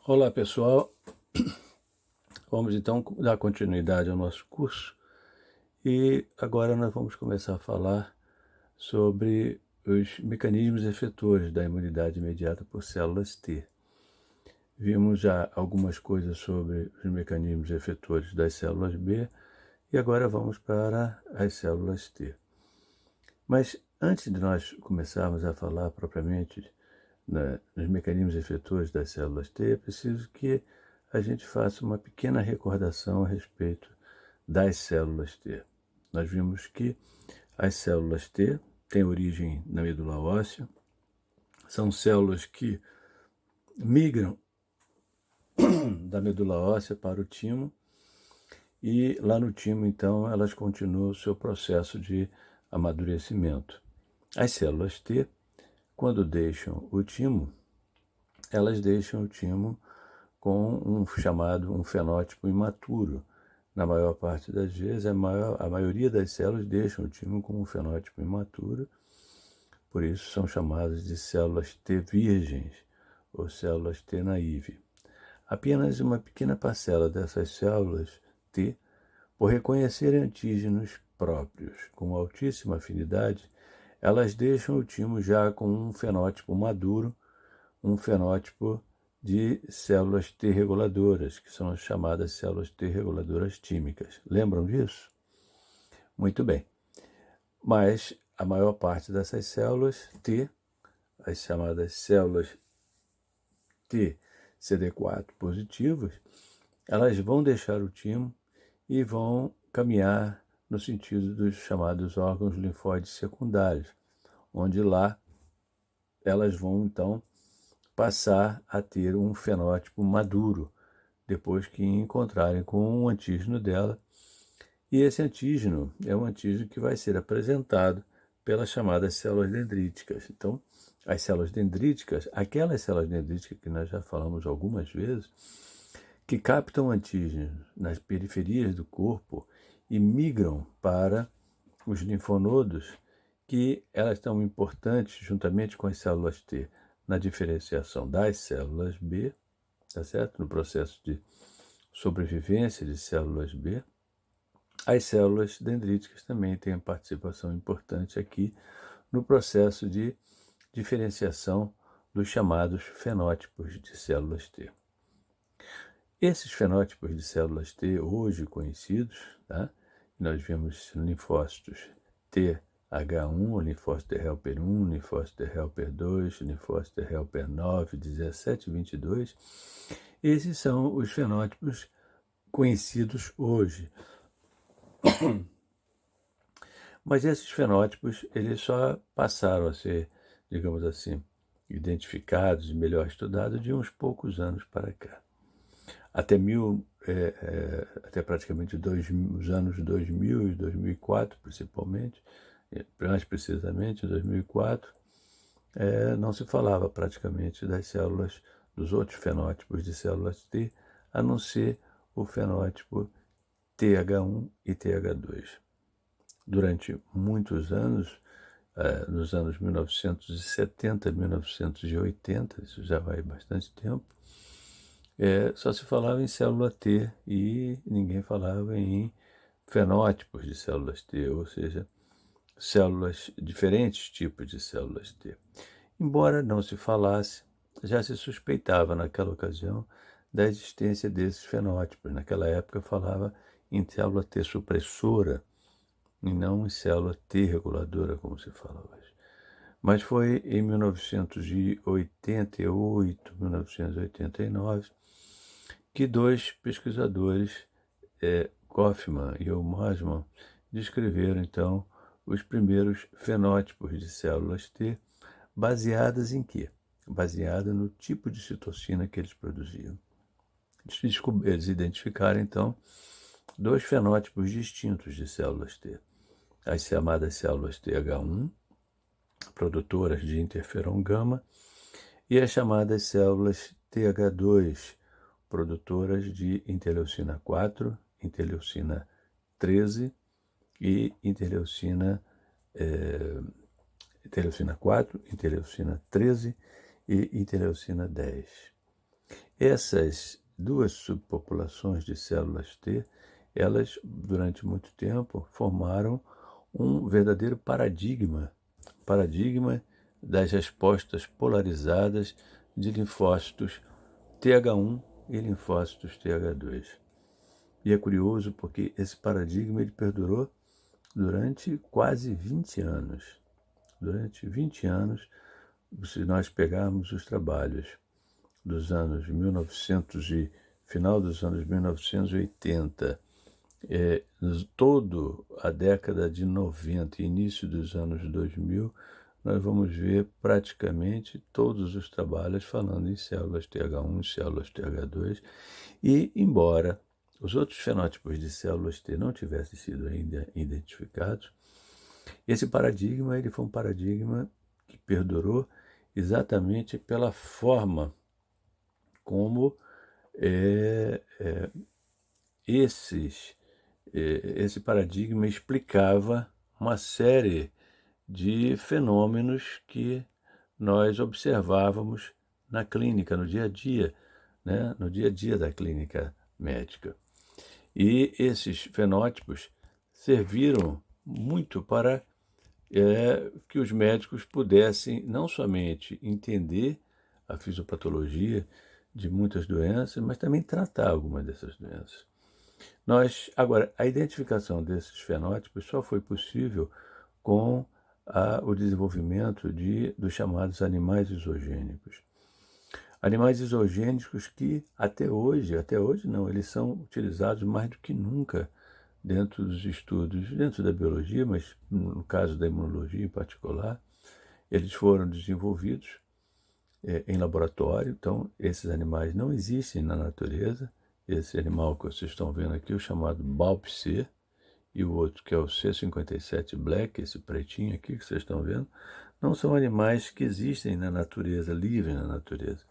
Olá pessoal, vamos então dar continuidade ao nosso curso e agora nós vamos começar a falar sobre os mecanismos efetores da imunidade mediada por células T. Vimos já algumas coisas sobre os mecanismos efetores das células B e agora vamos para as células T. Mas antes de nós começarmos a falar propriamente nos mecanismos efetores das células T, é preciso que a gente faça uma pequena recordação a respeito das células T. Nós vimos que as células T têm origem na medula óssea, são células que migram da medula óssea para o timo e lá no timo, então, elas continuam o seu processo de amadurecimento. As células T, quando deixam o timo, elas deixam o timo com um fenótipo imaturo. Na maior parte das vezes, a maioria das células deixam o timo com um fenótipo imaturo, por isso são chamadas de células T virgens ou células T naive. Apenas uma pequena parcela dessas células T, por reconhecerem antígenos próprios com altíssima afinidade, elas deixam o timo já com um fenótipo maduro, um fenótipo de células T reguladoras, que são as chamadas células T reguladoras tímicas. Lembram disso? Muito bem. Mas a maior parte dessas células T, as chamadas células T CD4 positivas, elas vão deixar o timo e vão caminhar no sentido dos chamados órgãos linfóides secundários, onde lá elas vão então passar a ter um fenótipo maduro, depois que encontrarem com um antígeno dela. E esse antígeno é um antígeno que vai ser apresentado pelas chamadas células dendríticas. Então, as células dendríticas, aquelas células dendríticas que nós já falamos algumas vezes, que captam antígenos nas periferias do corpo e migram para os linfonodos, que elas são importantes juntamente com as células T na diferenciação das células B, tá certo? No processo de sobrevivência de células B. As células dendríticas também têm participação importante aqui no processo de diferenciação dos chamados fenótipos de células T. Esses fenótipos de células T, hoje conhecidos, tá? Nós vemos linfócitos TH1, linfócito T helper 1, linfócito T helper 2, linfócito T helper 9, 17 e 22. Esses são os fenótipos conhecidos hoje. Mas esses fenótipos, eles só passaram a ser, digamos assim, identificados e melhor estudados de uns poucos anos para cá. Até praticamente os anos 2000 e 2004, principalmente, mais precisamente, em 2004, não se falava praticamente das células, dos outros fenótipos de células T, a não ser o fenótipo TH1 e TH2. Durante muitos anos, nos anos 1970, 1980, isso já vai bastante tempo, só se falava em célula T e ninguém falava em fenótipos de células T, ou seja, diferentes tipos de células T. Embora não se falasse, já se suspeitava naquela ocasião da existência desses fenótipos. Naquela época falava em célula T supressora e não em célula T reguladora, como se fala hoje. Mas foi em 1988, 1989, que dois pesquisadores, Kaufman e Mosman, descreveram, então, os primeiros fenótipos de células T, baseadas em quê? Baseada no tipo de citocina que eles produziam. Eles identificaram, então, dois fenótipos distintos de células T. As chamadas células TH1, produtoras de interferon gama, e as chamadas células TH2, produtoras de interleucina 4, interleucina 13 e interleucina 4, interleucina 13 e interleucina 10. Essas duas subpopulações de células T, elas, durante muito tempo, formaram um verdadeiro paradigma das respostas polarizadas de linfócitos TH1 e linfócitos TH2. E é curioso porque esse paradigma ele perdurou durante quase 20 anos. Durante 20 anos, se nós pegarmos os trabalhos dos anos 1900 e final dos anos 1980, toda a década de 90 e início dos anos 2000, nós vamos ver praticamente todos os trabalhos falando em células TH1 e células TH2, e embora os outros fenótipos de células T não tivessem sido ainda identificados, esse paradigma ele foi um paradigma que perdurou exatamente pela forma como esse paradigma explicava uma série de fenômenos que nós observávamos na clínica, no dia a dia, né? No dia a dia da clínica médica. E esses fenótipos serviram muito para que os médicos pudessem não somente entender a fisiopatologia de muitas doenças, mas também tratar algumas dessas doenças. Agora, a identificação desses fenótipos só foi possível com o desenvolvimento dos chamados animais isogênicos. Animais isogênicos que até hoje não, eles são utilizados mais do que nunca dentro dos estudos, dentro da biologia, mas no caso da imunologia em particular, eles foram desenvolvidos em laboratório. Então, esses animais não existem na natureza. Esse animal que vocês estão vendo aqui, o chamado BALP-C, e o outro que é o C57 Black, esse pretinho aqui que vocês estão vendo, não são animais que existem na natureza, livres na natureza.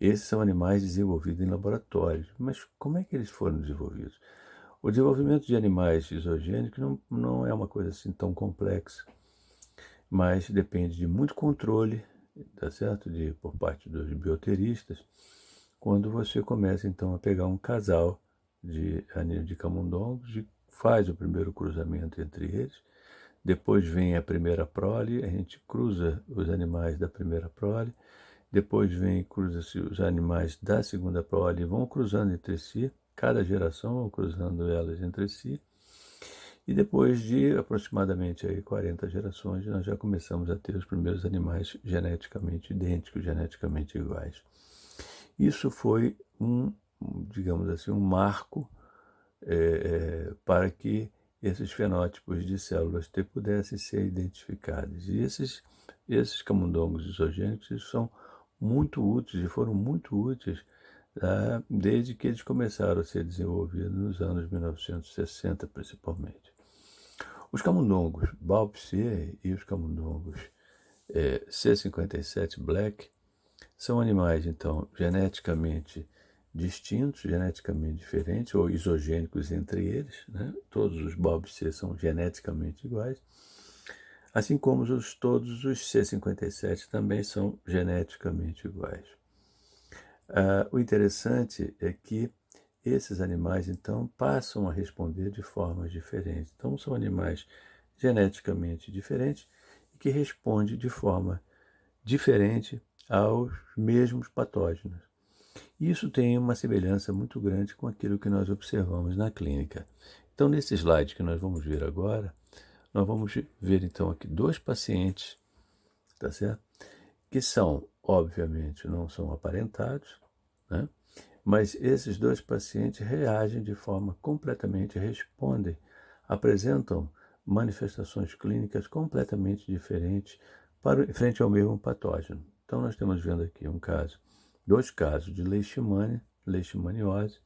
Esses são animais desenvolvidos em laboratórios. Mas como é que eles foram desenvolvidos? O desenvolvimento de animais isogênicos não é uma coisa assim tão complexa, mas depende de muito controle, tá certo? Por parte dos bioteristas, quando você começa então a pegar um casal de camundongos, faz o primeiro cruzamento entre eles, depois vem a primeira prole, a gente cruza os animais da primeira prole, depois cruza-se os animais da segunda prole, vão cruzando entre si, cada geração vão cruzando elas entre si, e depois de aproximadamente 40 gerações, nós já começamos a ter os primeiros animais geneticamente idênticos, geneticamente iguais. Isso foi digamos assim, um marco para que esses fenótipos de células T pudessem ser identificados. E esses camundongos isogênicos eles são muito úteis e foram muito úteis desde que eles começaram a ser desenvolvidos nos anos 1960, principalmente. Os camundongos BALP-C e os camundongos C57 Black são animais, então, geneticamente distintos, geneticamente diferentes, ou isogênicos entre eles, né? Todos os BALP-C são geneticamente iguais, assim como todos os C57 também são geneticamente iguais. O interessante é que esses animais, então, passam a responder de formas diferentes. Então, são animais geneticamente diferentes e que respondem de forma diferente aos mesmos patógenos. Isso tem uma semelhança muito grande com aquilo que nós observamos na clínica. Então, nesse slide que nós vamos ver agora, nós vamos ver então aqui dois pacientes, tá certo? Que são, obviamente, não são aparentados, né? Mas esses dois pacientes reagem de forma respondem, apresentam manifestações clínicas completamente diferentes frente ao mesmo patógeno. Então, nós estamos vendo aqui dois casos de leishmaniose,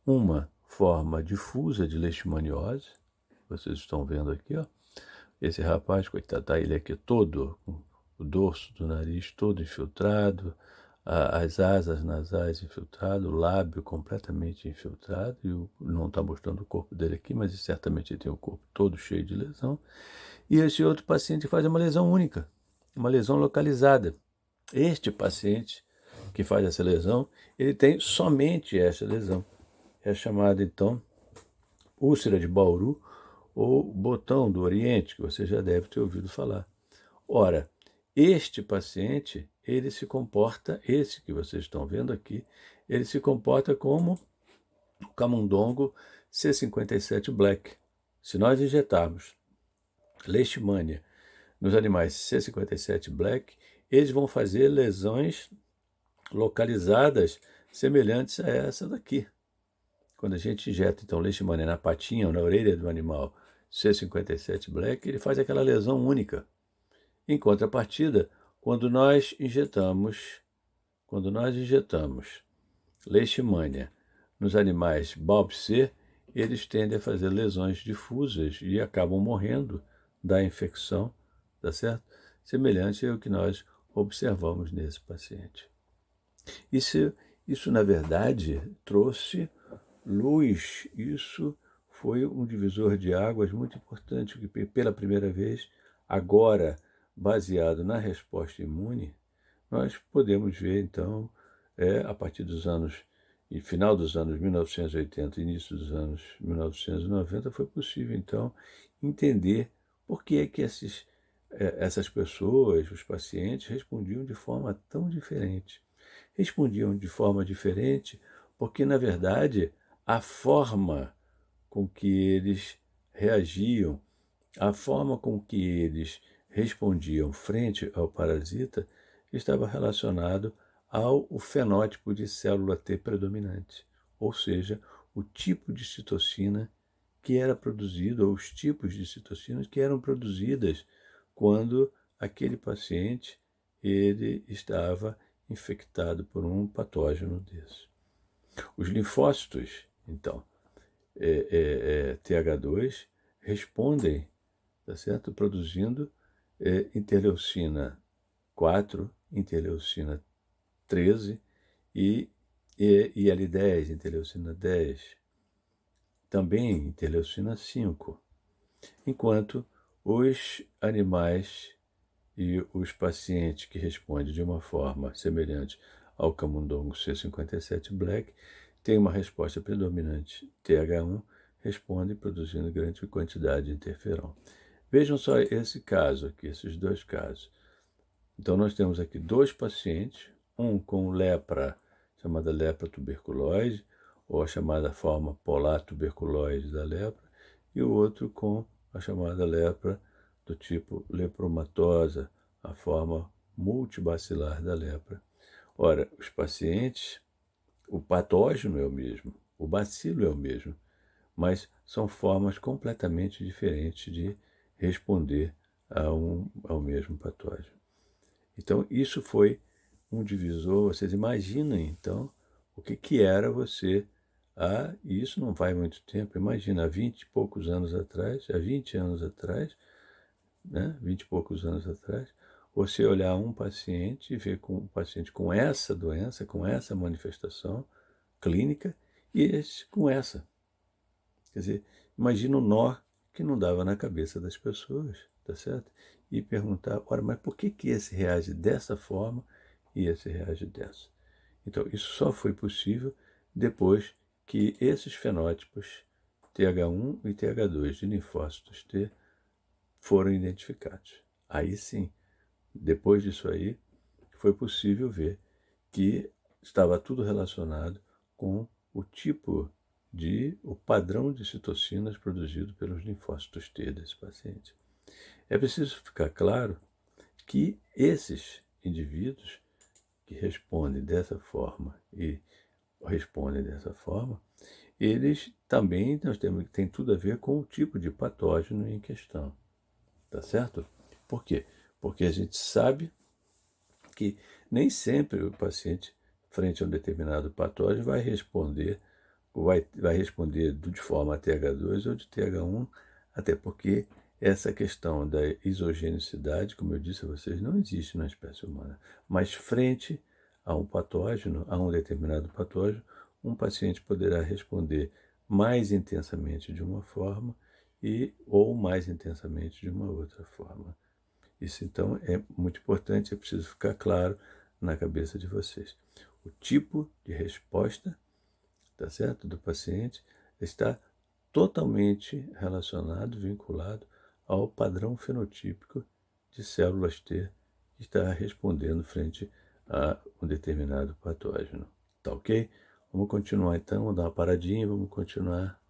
uma forma difusa de leishmaniose, vocês estão vendo aqui, ó, esse rapaz, coitado, ele aqui todo, o dorso do nariz todo infiltrado, as asas nasais infiltradas, o lábio completamente infiltrado, não está mostrando o corpo dele aqui, mas certamente ele tem o corpo todo cheio de lesão. E esse outro paciente faz uma lesão única, uma lesão localizada. Este paciente, que faz essa lesão, ele tem somente essa lesão. É chamada, então, úlcera de Bauru ou botão do Oriente, que você já deve ter ouvido falar. Ora, este paciente, ele se comporta, esse que vocês estão vendo aqui, ele se comporta como o camundongo C57 Black. Se nós injetarmos leishmania nos animais C57 Black, eles vão fazer lesões localizadas semelhantes a essa daqui. Quando a gente injeta, então, leishmania na patinha ou na orelha do animal C57 Black, ele faz aquela lesão única. Em contrapartida, quando nós injetamos leishmania nos animais BALB-C, eles tendem a fazer lesões difusas e acabam morrendo da infecção, tá certo? Semelhante ao que nós observamos nesse paciente. Isso na verdade, trouxe luz. Isso foi um divisor de águas muito importante, que pela primeira vez, agora, baseado na resposta imune, nós podemos ver, então, a partir dos anos, e final dos anos 1980, início dos anos 1990, foi possível, então, entender por que é que essas pessoas, os pacientes, respondiam de forma tão diferente. Respondiam de forma diferente porque, na verdade, a forma com que eles reagiam, a forma com que eles respondiam frente ao parasita estava relacionado ao fenótipo de célula T predominante, ou seja, o tipo de citocina que era produzido, ou os tipos de citocinas que eram produzidas quando aquele paciente ele estava infectado por um patógeno desse. Os linfócitos, então, TH2, respondem, tá certo? Produzindo interleucina 4, interleucina 13 e IL-10, interleucina 10, também interleucina 5, enquanto os animais e os pacientes que respondem de uma forma semelhante ao camundongo C57 Black têm uma resposta predominante TH1, respondem produzindo grande quantidade de interferon. Vejam só esse caso aqui, esses dois casos. Então, nós temos aqui dois pacientes, um com lepra, chamada lepra tuberculose, ou a chamada forma polar tuberculose da lepra, e o outro com a chamada lepra do tipo lepromatosa, a forma multibacilar da lepra. Ora, os pacientes, o patógeno é o mesmo, o bacilo é o mesmo, mas são formas completamente diferentes de responder ao mesmo patógeno. Então, isso foi um divisor. Vocês imaginem, então, o que era você, e isso não vai muito tempo, imagina, há 20 e poucos anos atrás, há 20 anos atrás, né, 20 e poucos anos atrás, você olhar um paciente e ver um paciente com essa doença, com essa manifestação clínica, e esse com essa. Quer dizer, imagina o nó que não dava na cabeça das pessoas, tá certo? E perguntar, ora, mas por que esse reage dessa forma e esse reage dessa? Então, isso só foi possível depois que esses fenótipos TH1 e TH2 de linfócitos T foram identificados. Aí sim, depois disso aí, foi possível ver que estava tudo relacionado com o tipo o padrão de citocinas produzido pelos linfócitos T desse paciente. É preciso ficar claro que esses indivíduos que respondem dessa forma eles também tem tudo a ver com o tipo de patógeno em questão, tá certo? Por quê? Porque a gente sabe que nem sempre o paciente, frente a um determinado patógeno, vai responder de forma TH2 ou de TH1, até porque essa questão da isogenicidade, como eu disse a vocês, não existe na espécie humana. Mas frente a um patógeno, a um determinado patógeno, um paciente poderá responder mais intensamente de uma forma ou mais intensamente de uma outra forma. Isso, então, é muito importante, é preciso ficar claro na cabeça de vocês. O tipo de resposta, tá certo, do paciente está totalmente relacionado, vinculado ao padrão fenotípico de células T que está respondendo frente a um determinado patógeno. Tá ok? Vamos continuar então, vamos dar uma paradinha e vamos continuar